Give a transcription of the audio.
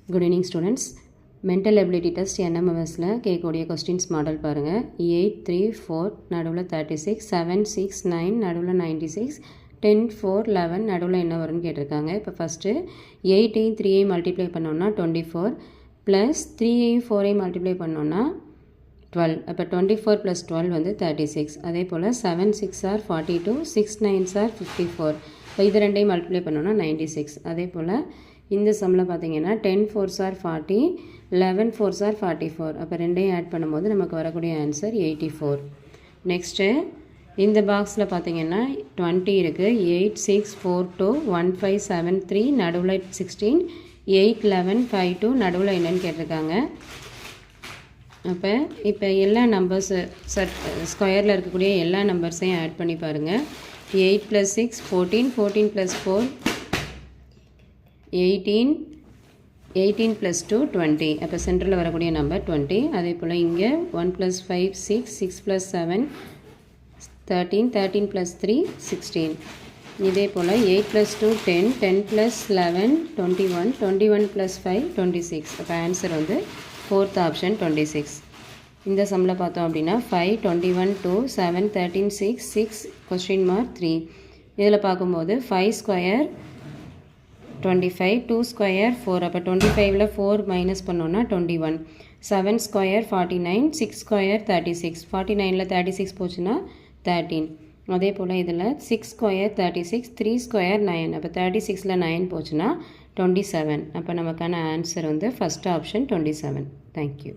Good evening students. Mental ability test NMMSல கேட்கக்கூடிய questions model பாருங்கள். 8, 3, 4 நடுவில் 36, 7, 6, 9 நடுவில் 96, 10, 4, 11 நடுவில் என்ன வரும்னு கேட்டிருக்காங்க. இப்போ ஃபஸ்ட்டு 8ஐயும் 3ஐயும் மல்டிப்ளை பண்ணோன்னா 24 ப்ளஸ் 3ஐயும் 4ஐயும் மல்டிப்ளை பண்ணோன்னா 12. அப்போ 24 ப்ளஸ் 12 வந்து 36. அதே போல் 7 6 ஆர் 42, 6 9 ஆர் 54. இப்போ இது ரெண்டையும் மல்டிப்ளை பண்ணோன்னா 96. அதே போல் இந்த சம்மில் பார்த்தீங்கன்னா 10 4s ஆர் 40, 11 4s ஆர் 44. அப்போ ரெண்டையும் ஆட் பண்ணும்போது நமக்கு வரக்கூடிய ஆன்சர் 84. நெக்ஸ்ட்டு இந்த பாக்ஸில் பார்த்தீங்கன்னா 20 இருக்குது. 8 6 4 2 1 5 7 3 நடுவில் 16, 8 11 5 2 நடுவில் என்னன்னு கேட்டிருக்காங்க. இப்போ எல்லா நம்பர்ஸு ஸ்கொயரில் இருக்கக்கூடிய எல்லா நம்பர்ஸையும் ஆட் பண்ணி பாருங்கள். 8 + 6 14, 14 + 4 18, 18 + 2 20. அப்போ சென்டரில் வரக்கூடிய நம்பர் 20. அதே போல் இங்கே 1 + 5 6, 6 + 7 13, 13 + 3 16. இதே போல் 8 + 2 10, 10 + 11 21, 21 + 5 26. அப்போ ஆன்சர் வந்து 4th ஆப்ஷன் 26. இந்த சம்மில் பார்த்தோம் அப்படின்னா 5 21 2 7 13 6 6 (3). இதில் பார்க்கும்போது 5 ஸ்கொயர் 25, 2 ஸ்கொயர் 4. அப்போ 25ல் 4 மைனஸ் பண்ணோன்னா 21. 7 ஸ்கொயர் 49, 6 ஸ்கொயர் 36. 49ல் 36 போச்சுன்னா 13. அதே போல் இதில் 6 ஸ்கொயர் 36, 3 ஸ்கொயர் 9. அப்போ 36ல் 9 போச்சுன்னா 27. அப்போ நமக்கான ஆன்சர் வந்து ஃபஸ்ட் ஆப்ஷன் 27. தேங்க்யூ.